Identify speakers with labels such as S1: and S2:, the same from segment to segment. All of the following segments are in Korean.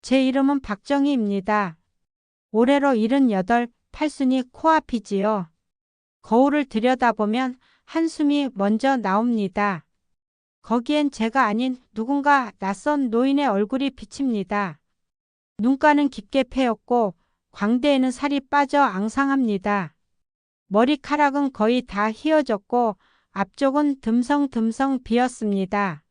S1: 제 이름은 박정희입니다. 올해로 78, 팔순이 코앞이지요. 거울을 들여다보면 한숨이 먼저 나옵니다. 거기엔 제가 아닌 누군가 낯선 노인의 얼굴이 비칩니다. 눈가는 깊게 패였고 광대에는 살이 빠져 앙상합니다. 머리카락은 거의 다 휘어졌고 앞쪽은 듬성듬성 비었습니다.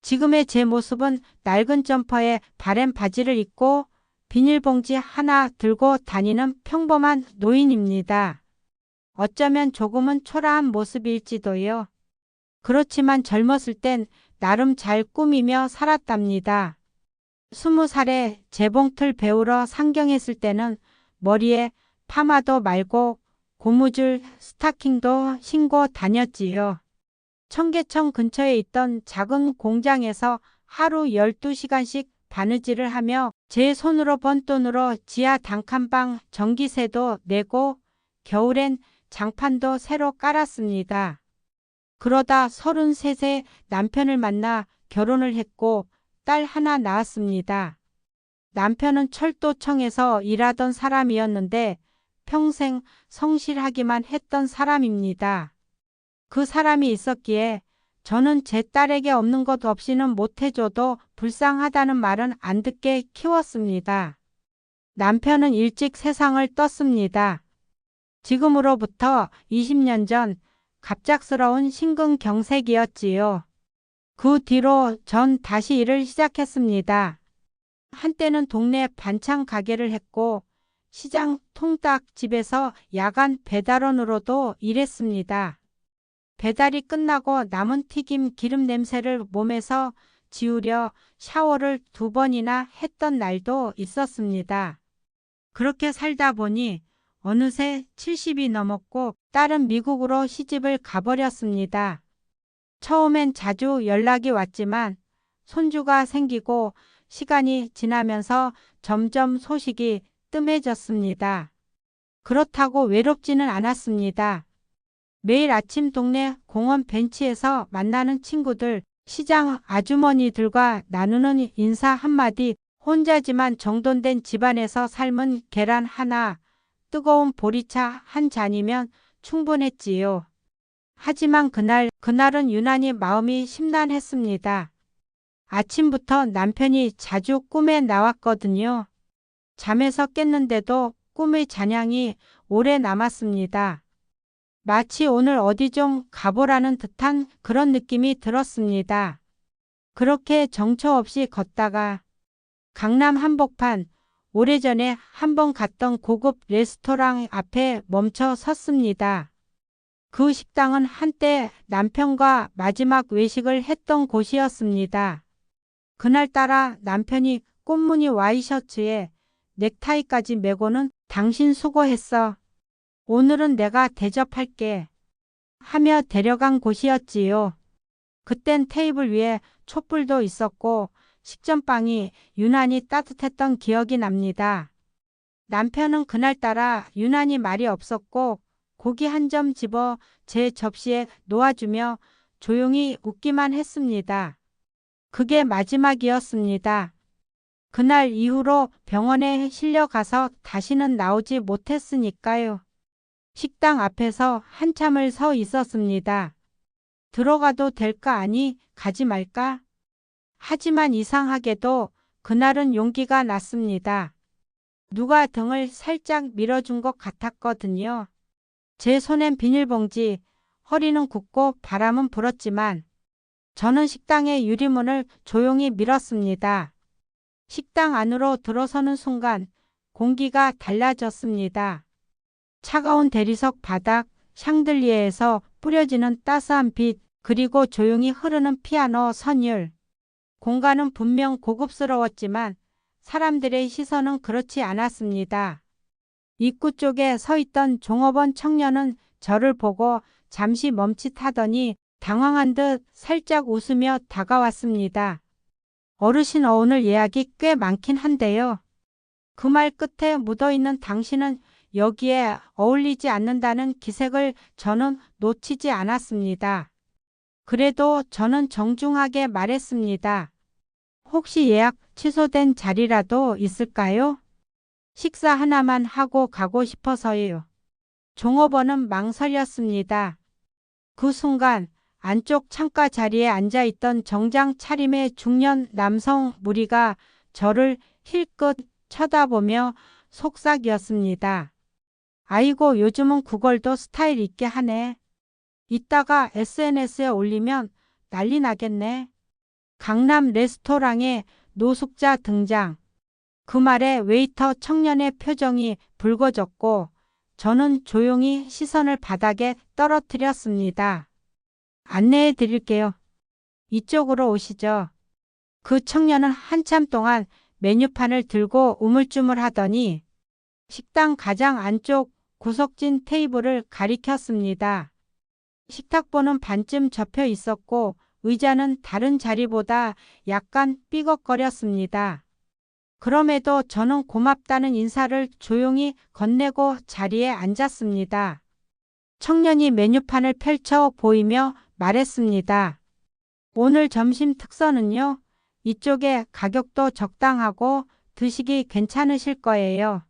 S1: 지금의 제 모습은 낡은 점퍼에 바랜 바지를 입고 비닐봉지 하나 들고 다니는 평범한 노인입니다. 어쩌면 조금은 초라한 모습일지도요. 그렇지만 젊었을 땐 나름 잘 꾸미며 살았답니다. 20살에 재봉틀 배우러 상경했을 때는 머리에 파마도 말고 고무줄 스타킹도 신고 다녔지요. 청계천 근처에 있던 작은 공장에서 하루 12시간씩 바느질을 하며 제 손으로 번 돈으로 지하 단칸방 전기세도 내고 겨울엔 장판도 새로 깔았습니다. 그러다 33세 남편을 만나 결혼을 했고 딸 하나 낳았습니다. 남편은 철도청에서 일하던 사람이었는데 평생 성실하기만 했던 사람입니다. 그 사람이 있었기에 저는 제 딸에게 없는 것 없이는 못해줘도 불쌍하다는 말은 안 듣게 키웠습니다. 남편은 일찍 세상을 떴습니다. 지금으로부터 20년 전 갑작스러운 심근경색이었지요. 그 뒤로 전 다시 일을 시작했습니다. 한때는 동네 반찬 가게를 했고 시장 통닭집에서 야간 배달원으로도 일했습니다. 배달이 끝나고 남은 튀김 기름 냄새를 몸에서 지우려 샤워를 2번이나 했던 날도 있었습니다. 그렇게 살다 보니 어느새 70이 넘었고 딸은 미국으로 시집을 가버렸습니다. 처음엔 자주 연락이 왔지만 손주가 생기고 시간이 지나면서 점점 소식이 뜸해졌습니다. 그렇다고 외롭지는 않았습니다. 매일 아침 동네 공원 벤치에서 만나는 친구들, 시장 아주머니들과 나누는 인사 한마디, 혼자지만 정돈된 집안에서 삶은 계란 하나, 뜨거운 보리차 한 잔이면 충분했지요. 하지만 그날은 유난히 마음이 심란했습니다. 아침부터 남편이 자주 꿈에 나왔거든요. 잠에서 깼는데도 꿈의 잔향이 오래 남았습니다. 마치 오늘 어디 좀 가보라는 듯한 그런 느낌이 들었습니다. 그렇게 정처 없이 걷다가 강남 한복판, 오래전에 한번 갔던 고급 레스토랑 앞에 멈춰 섰습니다. 그 식당은 한때 남편과 마지막 외식을 했던 곳이었습니다. 그날따라 남편이 꽃무늬 와이셔츠에 넥타이까지 메고는 당신 수고했어. 오늘은 내가 대접할게. 하며 데려간 곳이었지요. 그땐 테이블 위에 촛불도 있었고 식전빵이 유난히 따뜻했던 기억이 납니다. 남편은 그날따라 유난히 말이 없었고 고기 한 점 집어 제 접시에 놓아주며 조용히 웃기만 했습니다. 그게 마지막이었습니다. 그날 이후로 병원에 실려가서 다시는 나오지 못했으니까요. 식당 앞에서 한참을 서 있었습니다. 들어가도 될까 아니 가지 말까? 하지만 이상하게도 그날은 용기가 났습니다. 누가 등을 살짝 밀어준 것 같았거든요. 제 손엔 비닐봉지, 허리는 굽고 바람은 불었지만 저는 식당의 유리문을 조용히 밀었습니다. 식당 안으로 들어서는 순간 공기가 달라졌습니다. 차가운 대리석 바닥, 샹들리에에서 뿌려지는 따스한 빛, 그리고 조용히 흐르는 피아노 선율. 공간은 분명 고급스러웠지만 사람들의 시선은 그렇지 않았습니다. 입구 쪽에 서 있던 종업원 청년은 저를 보고 잠시 멈칫하더니 당황한 듯 살짝 웃으며 다가왔습니다. 어르신 오늘 예약이 꽤 많긴 한데요. 그 말 끝에 묻어있는 당신은 여기에 어울리지 않는다는 기색을 저는 놓치지 않았습니다. 그래도 저는 정중하게 말했습니다. 혹시 예약 취소된 자리라도 있을까요? 식사 하나만 하고 가고 싶어서요. 종업원은 망설였습니다. 그 순간 안쪽 창가 자리에 앉아있던 정장 차림의 중년 남성 무리가 저를 힐끗 쳐다보며 속삭였습니다. 아이고, 요즘은 그걸도 스타일 있게 하네. 이따가 SNS에 올리면 난리 나겠네. 강남 레스토랑에 노숙자 등장. 그 말에 웨이터 청년의 표정이 붉어졌고 저는 조용히 시선을 바닥에 떨어뜨렸습니다. 안내해 드릴게요. 이쪽으로 오시죠. 그 청년은 한참 동안 메뉴판을 들고 우물쭈물하더니 식당 가장 안쪽 구석진 테이블을 가리켰습니다. 식탁보는 반쯤 접혀 있었고 의자는 다른 자리보다 약간 삐걱거렸습니다. 그럼에도 저는 고맙다는 인사를 조용히 건네고 자리에 앉았습니다. 청년이 메뉴판을 펼쳐 보이며 말했습니다. 오늘 점심 특선은요. 이쪽에 가격도 적당하고 드시기 괜찮으실 거예요.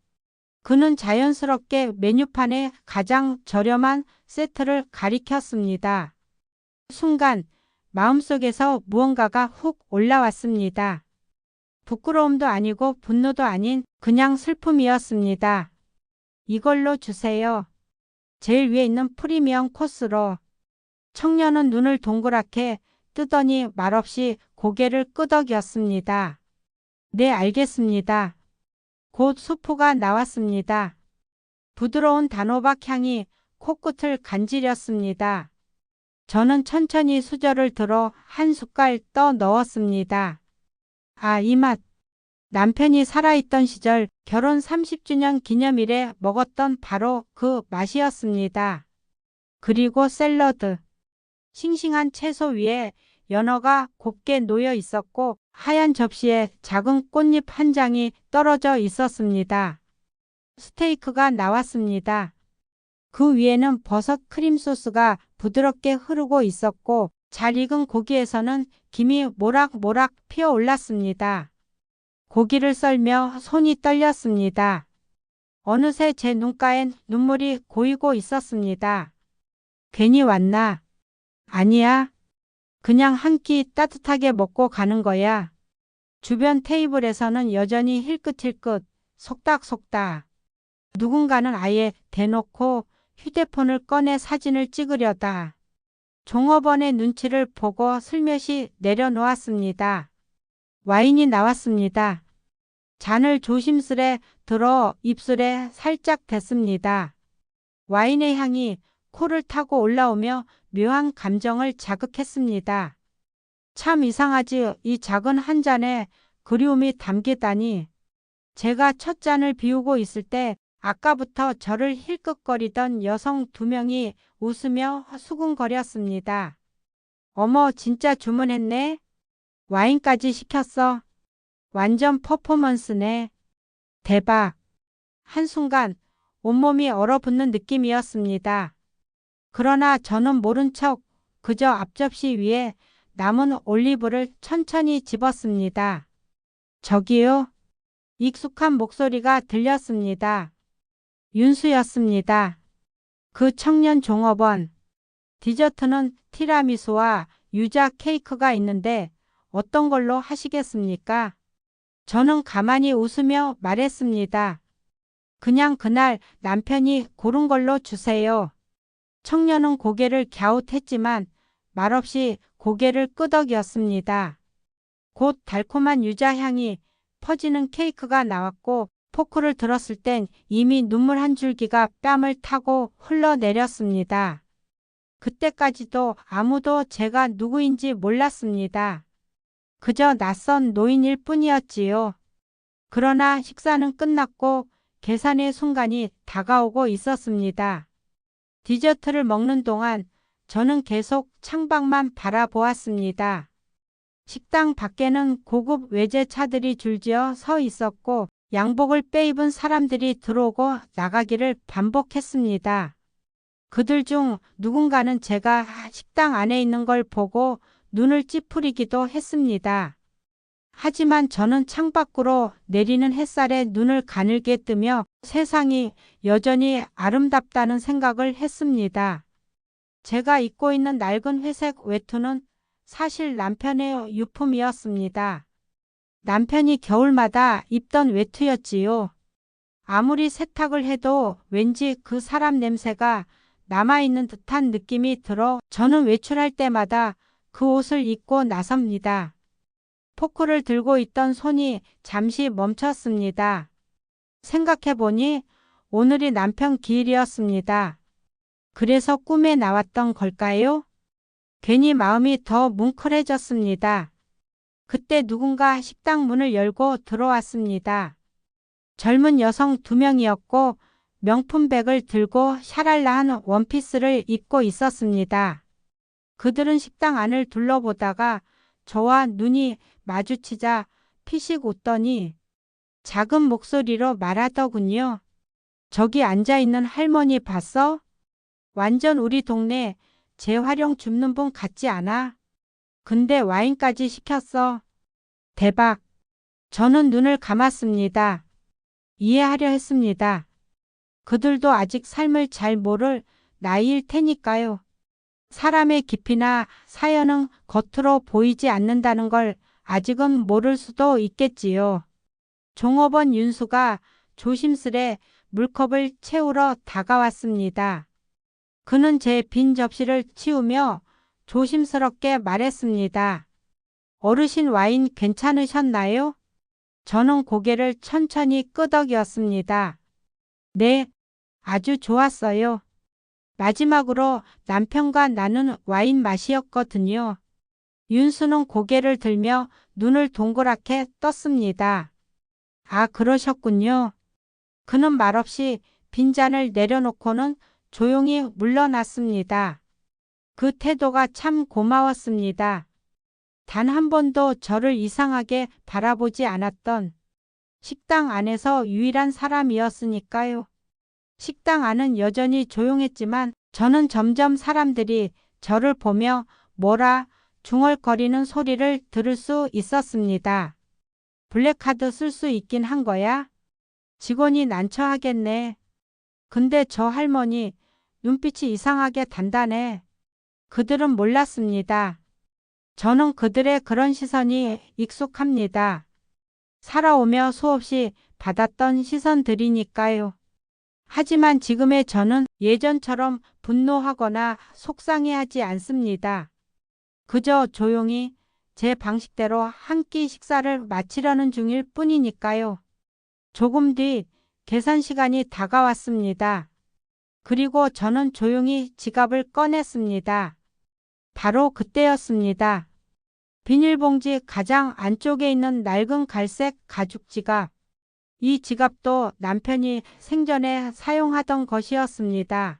S1: 그는 자연스럽게 메뉴판에 가장 저렴한 세트를 가리켰습니다. 순간 마음속에서 무언가가 훅 올라왔습니다. 부끄러움도 아니고 분노도 아닌 그냥 슬픔이었습니다. 이걸로 주세요. 제일 위에 있는 프리미엄 코스로. 청년은 눈을 동그랗게 뜨더니 말없이 고개를 끄덕였습니다. 네, 알겠습니다. 곧 수프가 나왔습니다. 부드러운 단호박 향이 코끝을 간지렸습니다. 저는 천천히 수저를 들어 한 숟갈 떠 넣었습니다. 아, 이 맛. 남편이 살아있던 시절 결혼 30주년 기념일에 먹었던 바로 그 맛이었습니다. 그리고 샐러드. 싱싱한 채소 위에 연어가 곱게 놓여 있었고 하얀 접시에 작은 꽃잎 한 장이 떨어져 있었습니다. 스테이크가 나왔습니다. 그 위에는 버섯 크림 소스가 부드럽게 흐르고 있었고 잘 익은 고기에서는 김이 모락모락 피어올랐습니다. 고기를 썰며 손이 떨렸습니다. 어느새 제 눈가엔 눈물이 고이고 있었습니다. 괜히 왔나? 아니야. 그냥 한 끼 따뜻하게 먹고 가는 거야. 주변 테이블에서는 여전히 힐끗힐끗, 속닥속닥. 누군가는 아예 대놓고 휴대폰을 꺼내 사진을 찍으려다. 종업원의 눈치를 보고 슬며시 내려놓았습니다. 와인이 나왔습니다. 잔을 조심스레 들어 입술에 살짝 댔습니다. 와인의 향이 코를 타고 올라오며 묘한 감정을 자극했습니다. 참 이상하지, 이 작은 한 잔에 그리움이 담기다니. 제가 첫 잔을 비우고 있을 때 아까부터 저를 힐끗거리던 여성 두 명이 웃으며 수군거렸습니다. 어머, 진짜 주문했네? 와인까지 시켰어. 완전 퍼포먼스네. 대박. 한순간 온몸이 얼어붙는 느낌이었습니다. 그러나 저는 모른 척 그저 앞접시 위에 남은 올리브를 천천히 집었습니다. 저기요. 익숙한 목소리가 들렸습니다. 윤수였습니다. 그 청년 종업원. 디저트는 티라미수와 유자 케이크가 있는데 어떤 걸로 하시겠습니까? 저는 가만히 웃으며 말했습니다. 그냥 그날 남편이 고른 걸로 주세요. 청년은 고개를 갸웃했지만 말없이 고개를 끄덕였습니다. 곧 달콤한 유자 향이 퍼지는 케이크가 나왔고 포크를 들었을 땐 이미 눈물 한 줄기가 뺨을 타고 흘러내렸습니다. 그때까지도 아무도 제가 누구인지 몰랐습니다. 그저 낯선 노인일 뿐이었지요. 그러나 식사는 끝났고 계산의 순간이 다가오고 있었습니다. 디저트를 먹는 동안 저는 계속 창밖만 바라보았습니다. 식당 밖에는 고급 외제차들이 줄지어 서 있었고 양복을 빼입은 사람들이 들어오고 나가기를 반복했습니다. 그들 중 누군가는 제가 식당 안에 있는 걸 보고 눈을 찌푸리기도 했습니다. 하지만 저는 창밖으로 내리는 햇살에 눈을 가늘게 뜨며 세상이 여전히 아름답다는 생각을 했습니다. 제가 입고 있는 낡은 회색 외투는 사실 남편의 유품이었습니다. 남편이 겨울마다 입던 외투였지요. 아무리 세탁을 해도 왠지 그 사람 냄새가 남아있는 듯한 느낌이 들어 저는 외출할 때마다 그 옷을 입고 나섭니다. 포크를 들고 있던 손이 잠시 멈췄습니다. 생각해보니 오늘이 남편 기일이었습니다. 그래서 꿈에 나왔던 걸까요? 괜히 마음이 더 뭉클해졌습니다. 그때 누군가 식당 문을 열고 들어왔습니다. 젊은 여성 2명이었고 명품백을 들고 샤랄라한 원피스를 입고 있었습니다. 그들은 식당 안을 둘러보다가 저와 눈이 마주치자 피식 웃더니 작은 목소리로 말하더군요. 저기 앉아있는 할머니 봤어? 완전 우리 동네 재활용 줍는 분 같지 않아? 근데 와인까지 시켰어. 대박. 저는 눈을 감았습니다. 이해하려 했습니다. 그들도 아직 삶을 잘 모를 나이일 테니까요. 사람의 깊이나 사연은 겉으로 보이지 않는다는 걸 아직은 모를 수도 있겠지요. 종업원 윤수가 조심스레 물컵을 채우러 다가왔습니다. 그는 제 빈 접시를 치우며 조심스럽게 말했습니다. 어르신 와인 괜찮으셨나요? 저는 고개를 천천히 끄덕였습니다. 네, 아주 좋았어요. 마지막으로 남편과 나눈 와인 맛이었거든요. 윤수는 고개를 들며 눈을 동그랗게 떴습니다. 아, 그러셨군요. 그는 말없이 빈잔을 내려놓고는 조용히 물러났습니다. 그 태도가 참 고마웠습니다. 단 한 번도 저를 이상하게 바라보지 않았던 식당 안에서 유일한 사람이었으니까요. 식당 안은 여전히 조용했지만 저는 점점 사람들이 저를 보며 뭐라 중얼거리는 소리를 들을 수 있었습니다. 블랙카드 쓸 수 있긴 한 거야? 직원이 난처하겠네. 근데 저 할머니 눈빛이 이상하게 단단해. 그들은 몰랐습니다. 저는 그들의 그런 시선이 익숙합니다. 살아오며 수없이 받았던 시선들이니까요. 하지만 지금의 저는 예전처럼 분노하거나 속상해하지 않습니다. 그저 조용히 제 방식대로 한 끼 식사를 마치려는 중일 뿐이니까요. 조금 뒤 계산 시간이 다가왔습니다. 그리고 저는 조용히 지갑을 꺼냈습니다. 바로 그때였습니다. 비닐봉지 가장 안쪽에 있는 낡은 갈색 가죽 지갑. 이 지갑도 남편이 생전에 사용하던 것이었습니다.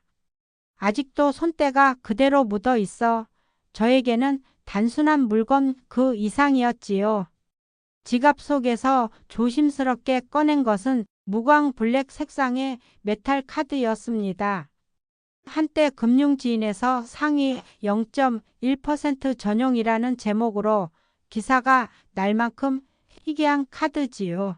S1: 아직도 손때가 그대로 묻어 있어 저에게는 단순한 물건 그 이상이었지요. 지갑 속에서 조심스럽게 꺼낸 것은 무광 블랙 색상의 메탈 카드였습니다. 한때 금융지인에서 상위 0.1% 전용이라는 제목으로 기사가 날 만큼 희귀한 카드지요.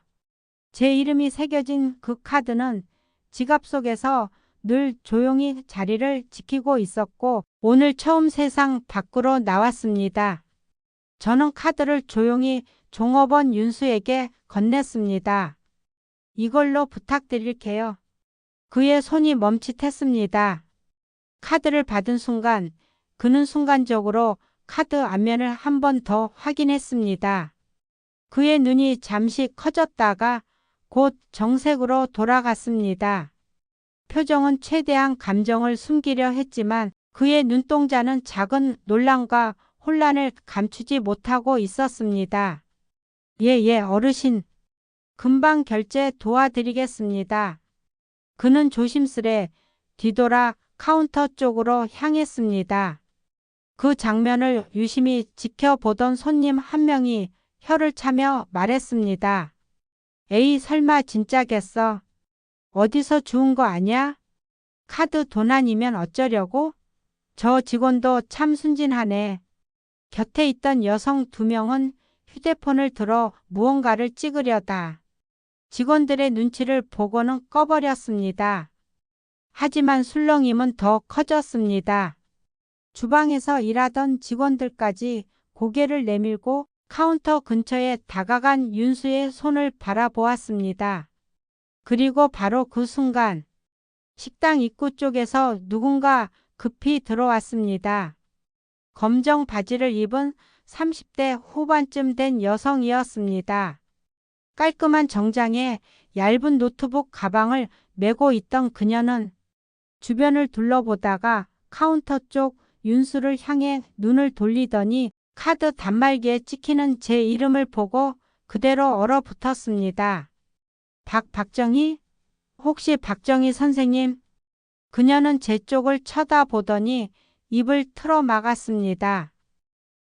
S1: 제 이름이 새겨진 그 카드는 지갑 속에서 늘 조용히 자리를 지키고 있었고 오늘 처음 세상 밖으로 나왔습니다. 저는 카드를 조용히 종업원 윤수에게 건넸습니다. 이걸로 부탁드릴게요. 그의 손이 멈칫했습니다. 카드를 받은 순간 그는 순간적으로 카드 앞면을 한 번 더 확인했습니다. 그의 눈이 잠시 커졌다가 곧 정색으로 돌아갔습니다. 표정은 최대한 감정을 숨기려 했지만 그의 눈동자는 작은 논란과 혼란을 감추지 못하고 있었습니다. 예, 어르신. 금방 결제 도와드리겠습니다. 그는 조심스레 뒤돌아 카운터 쪽으로 향했습니다. 그 장면을 유심히 지켜보던 손님 한 명이 혀를 차며 말했습니다. 에이, 설마 진짜겠어? 어디서 주운 거 아냐? 카드 돈 아니면 어쩌려고? 저 직원도 참 순진하네. 곁에 있던 여성 2명은 휴대폰을 들어 무언가를 찍으려다 직원들의 눈치를 보고는 꺼버렸습니다. 하지만 술렁임은 더 커졌습니다. 주방에서 일하던 직원들까지 고개를 내밀고 카운터 근처에 다가간 윤수의 손을 바라보았습니다. 그리고 바로 그 순간 식당 입구 쪽에서 누군가 급히 들어왔습니다. 검정 바지를 입은 30대 후반쯤 된 여성이었습니다. 깔끔한 정장에 얇은 노트북 가방을 메고 있던 그녀는 주변을 둘러보다가 카운터 쪽 윤수를 향해 눈을 돌리더니 카드 단말기에 찍히는 제 이름을 보고 그대로 얼어붙었습니다. 박정희? 혹시 박정희 선생님? 그녀는 제 쪽을 쳐다보더니 입을 틀어 막았습니다.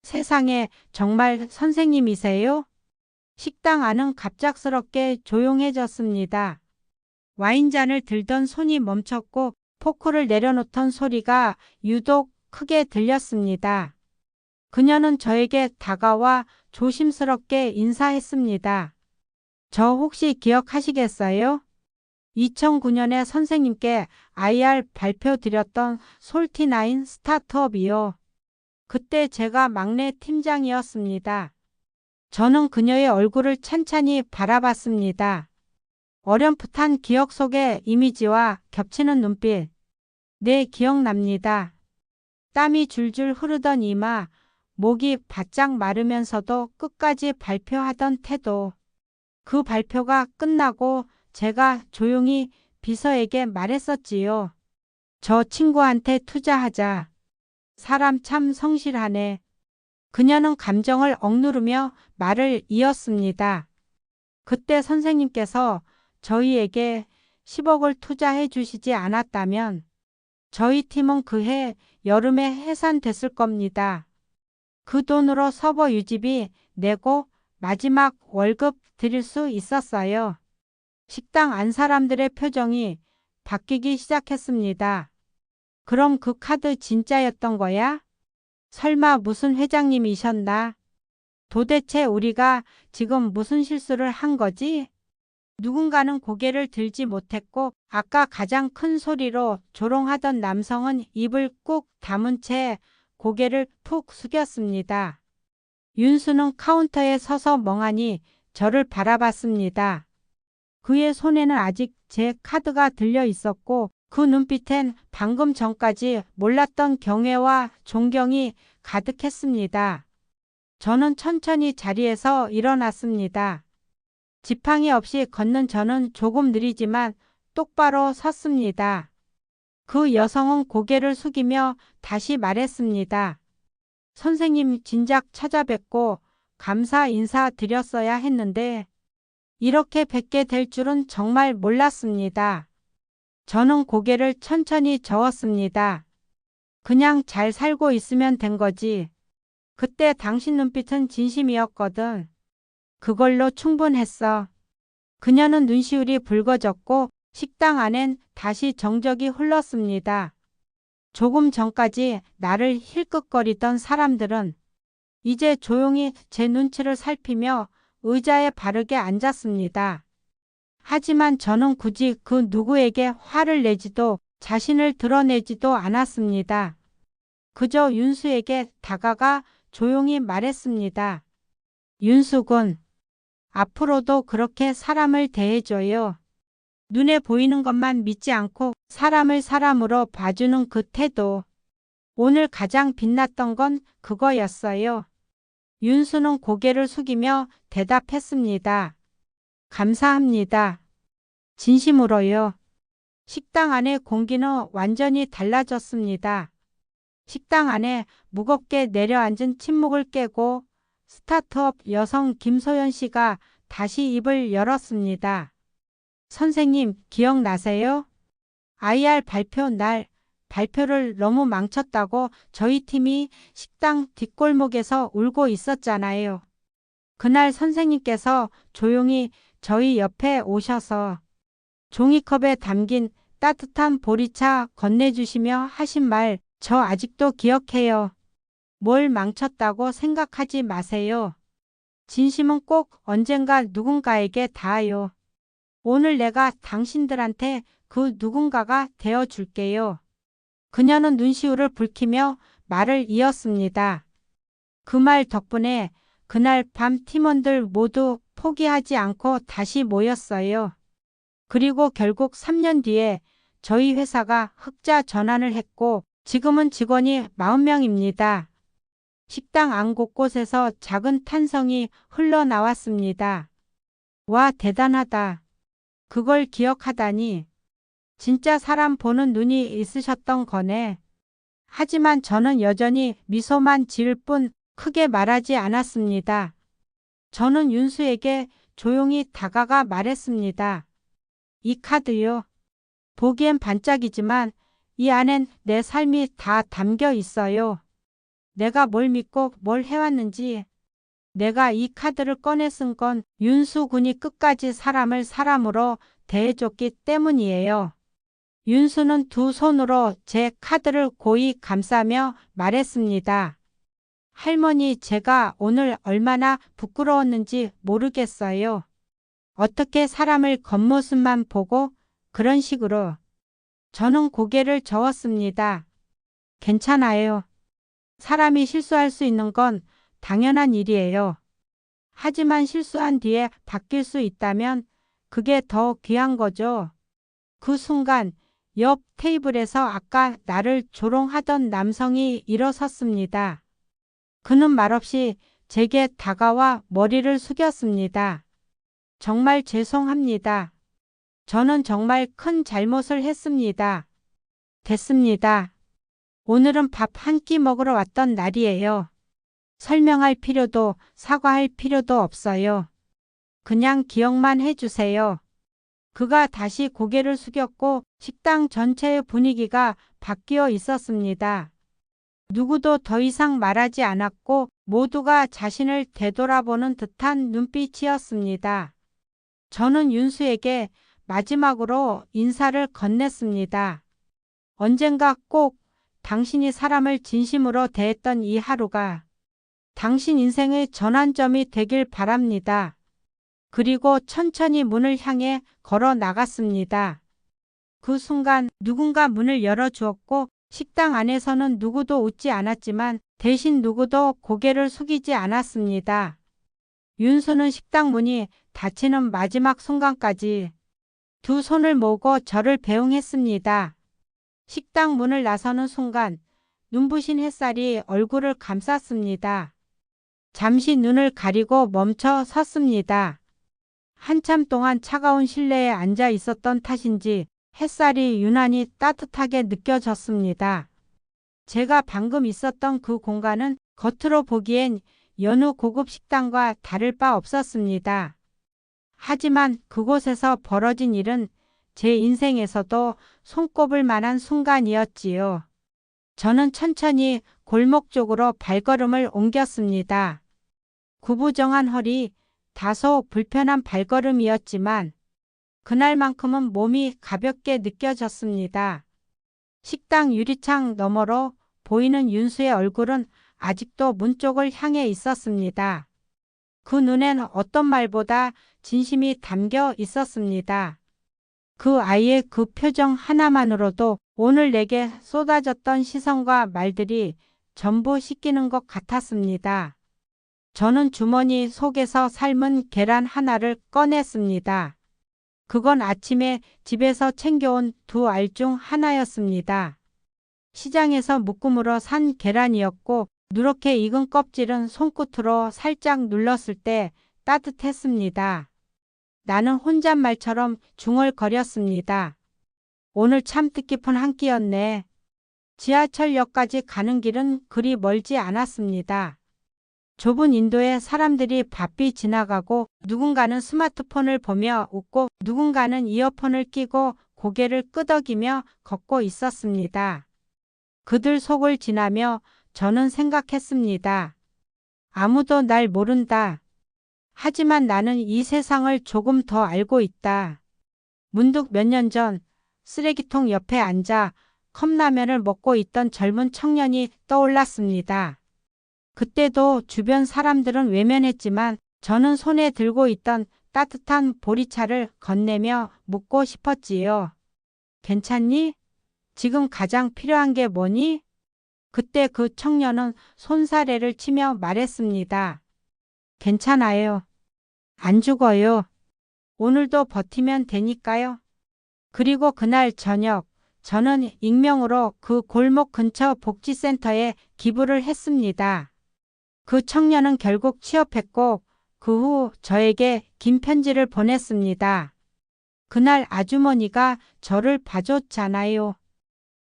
S1: 세상에, 정말 선생님이세요? 식당 안은 갑작스럽게 조용해졌습니다. 와인잔을 들던 손이 멈췄고 포크를 내려놓던 소리가 유독 크게 들렸습니다. 그녀는 저에게 다가와 조심스럽게 인사했습니다. 저 혹시 기억하시겠어요? 2009년에 선생님께 IR 발표 드렸던 솔티나인 스타트업이요. 그때 제가 막내 팀장이었습니다. 저는 그녀의 얼굴을 찬찬히 바라봤습니다. 어렴풋한 기억 속의 이미지와 겹치는 눈빛. 네, 기억납니다. 땀이 줄줄 흐르던 이마, 목이 바짝 마르면서도 끝까지 발표하던 태도. 그 발표가 끝나고 제가 조용히 비서에게 말했었지요. 저 친구한테 투자하자. 사람 참 성실하네. 그녀는 감정을 억누르며 말을 이었습니다. 그때 선생님께서 저희에게 10억을 투자해 주시지 않았다면 저희 팀은 그해 여름에 해산됐을 겁니다. 그 돈으로 서버 유지비 내고 마지막 월급 드릴 수 있었어요. 식당 안 사람들의 표정이 바뀌기 시작했습니다. 그럼 그 카드 진짜였던 거야? 설마 무슨 회장님이셨나? 도대체 우리가 지금 무슨 실수를 한 거지? 누군가는 고개를 들지 못했고 아까 가장 큰 소리로 조롱하던 남성은 입을 꾹 다문 채 고개를 푹 숙였습니다. 윤수는 카운터에 서서 멍하니 저를 바라봤습니다. 그의 손에는 아직 제 카드가 들려 있었고 그 눈빛엔 방금 전까지 몰랐던 경외와 존경이 가득했습니다. 저는 천천히 자리에서 일어났습니다. 지팡이 없이 걷는 저는 조금 느리지만 똑바로 섰습니다. 그 여성은 고개를 숙이며 다시 말했습니다. 선생님 진작 찾아뵙고 감사 인사 드렸어야 했는데 이렇게 뵙게 될 줄은 정말 몰랐습니다. 저는 고개를 천천히 저었습니다. 그냥 잘 살고 있으면 된 거지. 그때 당신 눈빛은 진심이었거든. 그걸로 충분했어. 그녀는 눈시울이 붉어졌고 식당 안엔 다시 정적이 흘렀습니다. 조금 전까지 나를 힐끗거리던 사람들은 이제 조용히 제 눈치를 살피며 의자에 바르게 앉았습니다. 하지만 저는 굳이 그 누구에게 화를 내지도 자신을 드러내지도 않았습니다. 그저 윤수에게 다가가 조용히 말했습니다. 윤수군, 앞으로도 그렇게 사람을 대해줘요. 눈에 보이는 것만 믿지 않고 사람을 사람으로 봐주는 그 태도. 오늘 가장 빛났던 건 그거였어요. 윤수는 고개를 숙이며 대답했습니다. 감사합니다. 진심으로요. 식당 안의 공기는 완전히 달라졌습니다. 식당 안에 무겁게 내려앉은 침묵을 깨고 스타트업 여성 김소연 씨가 다시 입을 열었습니다. 선생님, 기억나세요? IR 발표 날 발표를 너무 망쳤다고 저희 팀이 식당 뒷골목에서 울고 있었잖아요. 그날 선생님께서 조용히 저희 옆에 오셔서 종이컵에 담긴 따뜻한 보리차 건네주시며 하신 말 저 아직도 기억해요. 뭘 망쳤다고 생각하지 마세요. 진심은 꼭 언젠가 누군가에게 닿아요. 오늘 내가 당신들한테 그 누군가가 되어 줄게요. 그녀는 눈시울을 붉히며 말을 이었습니다. 그 말 덕분에 그날 밤 팀원들 모두 포기하지 않고 다시 모였어요. 그리고 결국 3년 뒤에 저희 회사가 흑자 전환을 했고 지금은 직원이 40명입니다. 식당 안 곳곳에서 작은 탄성이 흘러나왔습니다. 와, 대단하다. 그걸 기억하다니. 진짜 사람 보는 눈이 있으셨던 거네. 하지만 저는 여전히 미소만 지을 뿐 크게 말하지 않았습니다. 저는 윤수에게 조용히 다가가 말했습니다. 이 카드요. 보기엔 반짝이지만 이 안엔 내 삶이 다 담겨 있어요. 내가 뭘 믿고 뭘 해왔는지. 내가 이 카드를 꺼내 쓴 건 윤수 군이 끝까지 사람을 사람으로 대해줬기 때문이에요. 윤수는 두 손으로 제 카드를 고이 감싸며 말했습니다. 할머니, 제가 오늘 얼마나 부끄러웠는지 모르겠어요. 어떻게 사람을 겉모습만 보고 그런 식으로. 저는 고개를 저었습니다. 괜찮아요. 사람이 실수할 수 있는 건 당연한 일이에요. 하지만 실수한 뒤에 바뀔 수 있다면 그게 더 귀한 거죠. 그 순간 옆 테이블에서 아까 나를 조롱하던 남성이 일어섰습니다. 그는 말없이 제게 다가와 머리를 숙였습니다. 정말 죄송합니다. 저는 정말 큰 잘못을 했습니다. 됐습니다. 오늘은 밥 한 끼 먹으러 왔던 날이에요. 설명할 필요도 사과할 필요도 없어요. 그냥 기억만 해주세요. 그가 다시 고개를 숙였고 식당 전체의 분위기가 바뀌어 있었습니다. 누구도 더 이상 말하지 않았고 모두가 자신을 되돌아보는 듯한 눈빛이었습니다. 저는 윤수에게 마지막으로 인사를 건넸습니다. 언젠가 꼭 당신이 사람을 진심으로 대했던 이 하루가 당신 인생의 전환점이 되길 바랍니다. 그리고 천천히 문을 향해 걸어 나갔습니다. 그 순간 누군가 문을 열어주었고 식당 안에서는 누구도 웃지 않았지만 대신 누구도 고개를 숙이지 않았습니다. 윤수는 식당 문이 닫히는 마지막 순간까지 두 손을 모으고 저를 배웅했습니다. 식당 문을 나서는 순간 눈부신 햇살이 얼굴을 감쌌습니다. 잠시 눈을 가리고 멈춰 섰습니다. 한참 동안 차가운 실내에 앉아 있었던 탓인지 햇살이 유난히 따뜻하게 느껴졌습니다. 제가 방금 있었던 그 공간은 겉으로 보기엔 여느 고급 식당과 다를 바 없었습니다. 하지만 그곳에서 벌어진 일은 제 인생에서도 손꼽을 만한 순간이었지요. 저는 천천히 골목 쪽으로 발걸음을 옮겼습니다. 구부정한 허리, 다소 불편한 발걸음이었지만 그날만큼은 몸이 가볍게 느껴졌습니다. 식당 유리창 너머로 보이는 윤수의 얼굴은 아직도 문 쪽을 향해 있었습니다. 그 눈엔 어떤 말보다 진심이 담겨 있었습니다. 그 아이의 그 표정 하나만으로도 오늘 내게 쏟아졌던 시선과 말들이 전부 씻기는 것 같았습니다. 저는 주머니 속에서 삶은 계란 하나를 꺼냈습니다. 그건 아침에 집에서 챙겨온 두 알 중 하나였습니다. 시장에서 묶음으로 산 계란이었고 누렇게 익은 껍질은 손끝으로 살짝 눌렀을 때 따뜻했습니다. 나는 혼잣말처럼 중얼거렸습니다. 오늘 참 뜻깊은 한 끼였네. 지하철역까지 가는 길은 그리 멀지 않았습니다. 좁은 인도에 사람들이 바삐 지나가고 누군가는 스마트폰을 보며 웃고 누군가는 이어폰을 끼고 고개를 끄덕이며 걷고 있었습니다. 그들 속을 지나며 저는 생각했습니다. 아무도 날 모른다. 하지만 나는 이 세상을 조금 더 알고 있다. 문득 몇 년 전 쓰레기통 옆에 앉아 컵라면을 먹고 있던 젊은 청년이 떠올랐습니다. 그때도 주변 사람들은 외면했지만 저는 손에 들고 있던 따뜻한 보리차를 건네며 묻고 싶었지요. 괜찮니? 지금 가장 필요한 게 뭐니? 그때 그 청년은 손사래를 치며 말했습니다. 괜찮아요. 안 죽어요. 오늘도 버티면 되니까요. 그리고 그날 저녁, 저는 익명으로 그 골목 근처 복지센터에 기부를 했습니다. 그 청년은 결국 취업했고, 그 후 저에게 긴 편지를 보냈습니다. 그날 아주머니가 저를 봐줬잖아요.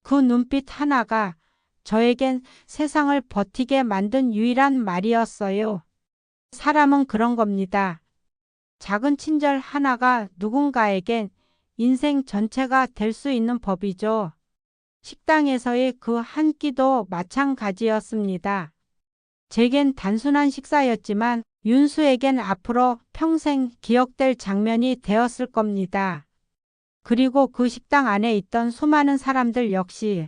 S1: 그 눈빛 하나가 저에겐 세상을 버티게 만든 유일한 말이었어요. 사람은 그런 겁니다. 작은 친절 하나가 누군가에겐 인생 전체가 될 수 있는 법이죠. 식당에서의 그 한 끼도 마찬가지였습니다. 제겐 단순한 식사였지만 윤수에겐 앞으로 평생 기억될 장면이 되었을 겁니다. 그리고 그 식당 안에 있던 수많은 사람들 역시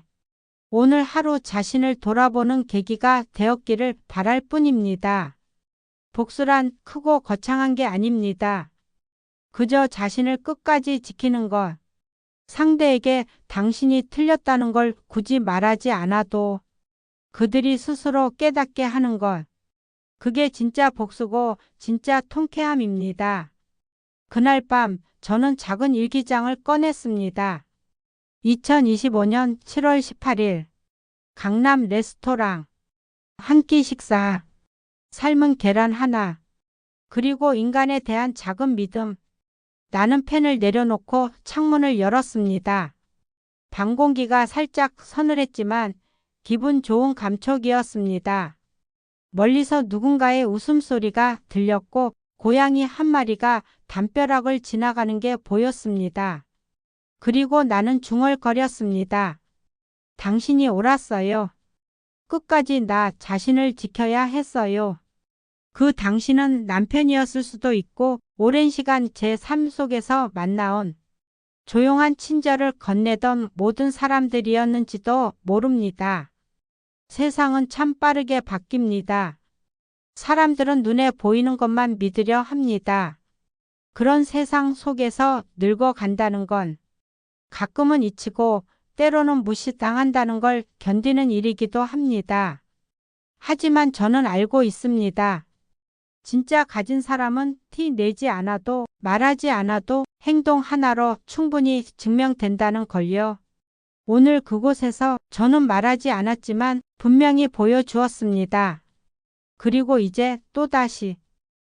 S1: 오늘 하루 자신을 돌아보는 계기가 되었기를 바랄 뿐입니다. 복수란 크고 거창한 게 아닙니다. 그저 자신을 끝까지 지키는 것. 상대에게 당신이 틀렸다는 걸 굳이 말하지 않아도 그들이 스스로 깨닫게 하는 것. 그게 진짜 복수고 진짜 통쾌함입니다. 그날 밤 저는 작은 일기장을 꺼냈습니다. 2025년 7월 18일 강남 레스토랑 한 끼 식사 삶은 계란 하나 그리고 인간에 대한 작은 믿음. 나는 펜을 내려놓고 창문을 열었습니다. 방 공기가 살짝 서늘했지만 기분 좋은 감촉이었습니다. 멀리서 누군가의 웃음소리가 들렸고 고양이 한 마리가 담벼락을 지나가는 게 보였습니다. 그리고 나는 중얼거렸습니다. 당신이 옳았어요. 끝까지 나 자신을 지켜야 했어요. 그 당신은 남편이었을 수도 있고 오랜 시간 제 삶 속에서 만나온 조용한 친절을 건네던 모든 사람들이었는지도 모릅니다. 세상은 참 빠르게 바뀝니다. 사람들은 눈에 보이는 것만 믿으려 합니다. 그런 세상 속에서 늙어간다는 건 가끔은 잊히고 때로는 무시당한다는 걸 견디는 일이기도 합니다. 하지만 저는 알고 있습니다. 진짜 가진 사람은 티 내지 않아도 말하지 않아도 행동 하나로 충분히 증명된다는 걸요. 오늘 그곳에서 저는 말하지 않았지만 분명히 보여주었습니다. 그리고 이제 또다시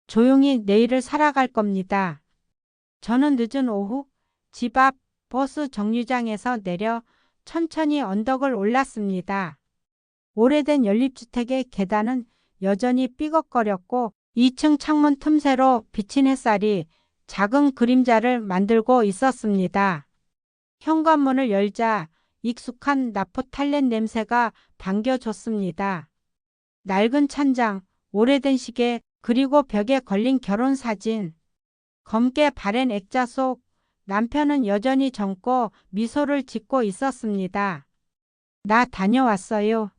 S1: 조용히 내일을 살아갈 겁니다. 저는 늦은 오후 집 앞 버스 정류장에서 내려 천천히 언덕을 올랐습니다. 오래된 연립주택의 계단은 여전히 삐걱거렸고 2층 창문 틈새로 비친 햇살이 작은 그림자를 만들고 있었습니다. 현관문을 열자 익숙한 나프탈렌 냄새가 반겨줬습니다. 낡은 찬장, 오래된 시계, 그리고 벽에 걸린 결혼사진. 검게 바랜 액자 속 남편은 여전히 젊고 미소를 짓고 있었습니다. 나 다녀왔어요.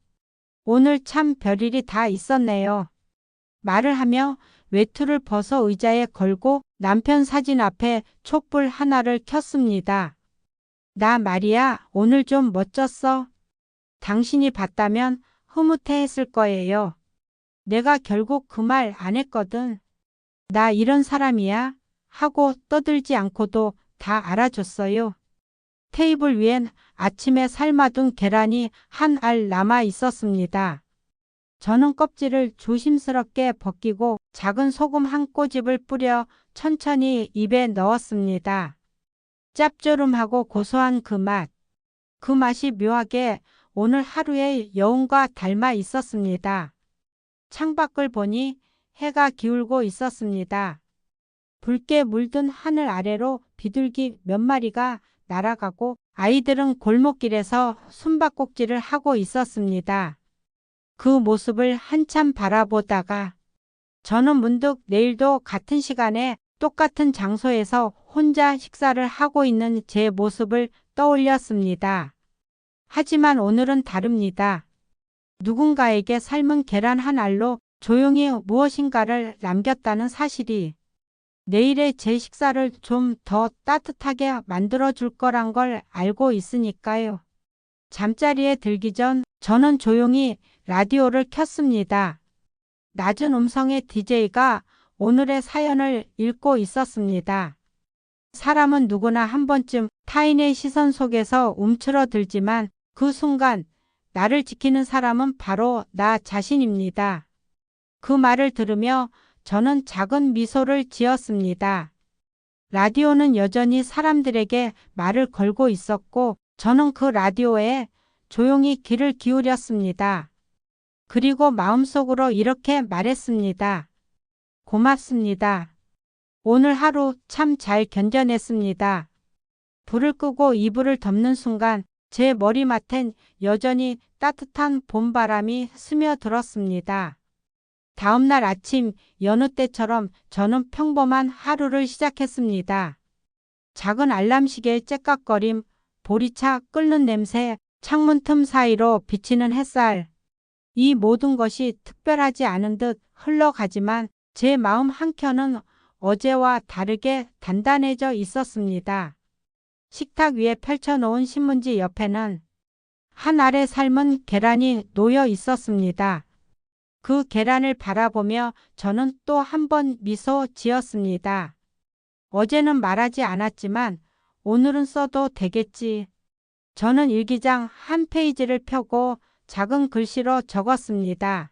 S1: 오늘 참 별일이 다 있었네요. 말을 하며 외투를 벗어 의자에 걸고 남편 사진 앞에 촛불 하나를 켰습니다. 나 말이야, 오늘 좀 멋졌어. 당신이 봤다면 흐뭇해했을 거예요. 내가 결국 그 말 안 했거든. 나 이런 사람이야 하고 떠들지 않고도 다 알아줬어요. 테이블 위엔 아침에 삶아둔 계란이 한 알 남아 있었습니다. 저는 껍질을 조심스럽게 벗기고 작은 소금 한 꼬집을 뿌려 천천히 입에 넣었습니다. 짭조름하고 고소한 그 맛. 그 맛이 묘하게 오늘 하루의 여운과 닮아 있었습니다. 창밖을 보니 해가 기울고 있었습니다. 붉게 물든 하늘 아래로 비둘기 몇 마리가 날아가고 아이들은 골목길에서 숨바꼭질을 하고 있었습니다. 그 모습을 한참 바라보다가 저는 문득 내일도 같은 시간에 똑같은 장소에서 혼자 식사를 하고 있는 제 모습을 떠올렸습니다. 하지만 오늘은 다릅니다. 누군가에게 삶은 계란 한 알로 조용히 무엇인가를 남겼다는 사실이 내일의 제 식사를 좀 더 따뜻하게 만들어줄 거란 걸 알고 있으니까요. 잠자리에 들기 전 저는 조용히 라디오를 켰습니다. 낮은 음성의 DJ가 오늘의 사연을 읽고 있었습니다. 사람은 누구나 한 번쯤 타인의 시선 속에서 움츠러들지만 그 순간 나를 지키는 사람은 바로 나 자신입니다. 그 말을 들으며 저는 작은 미소를 지었습니다. 라디오는 여전히 사람들에게 말을 걸고 있었고 저는 그 라디오에 조용히 귀를 기울였습니다. 그리고 마음속으로 이렇게 말했습니다. 고맙습니다. 오늘 하루 참 잘 견뎌냈습니다. 불을 끄고 이불을 덮는 순간 제 머리맡엔 여전히 따뜻한 봄바람이 스며들었습니다. 다음 날 아침 여느 때처럼 저는 평범한 하루를 시작했습니다. 작은 알람시계의 째깍거림, 보리차 끓는 냄새, 창문 틈 사이로 비치는 햇살. 이 모든 것이 특별하지 않은 듯 흘러가지만 제 마음 한켠은 어제와 다르게 단단해져 있었습니다. 식탁 위에 펼쳐놓은 신문지 옆에는 한 알에 삶은 계란이 놓여 있었습니다. 그 계란을 바라보며 저는 또 한 번 미소 지었습니다. 어제는 말하지 않았지만 오늘은 써도 되겠지. 저는 일기장 한 페이지를 펴고 작은 글씨로 적었습니다.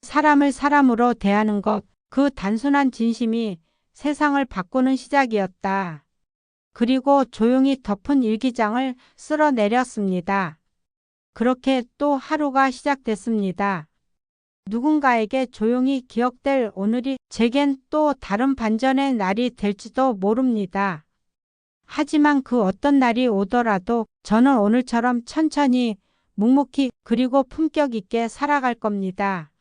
S1: 사람을 사람으로 대하는 것, 그 단순한 진심이 세상을 바꾸는 시작이었다. 그리고 조용히 덮은 일기장을 쓸어내렸습니다. 그렇게 또 하루가 시작됐습니다. 누군가에게 조용히 기억될 오늘이 제겐 또 다른 반전의 날이 될지도 모릅니다. 하지만 그 어떤 날이 오더라도 저는 오늘처럼 천천히 묵묵히 그리고 품격 있게 살아갈 겁니다.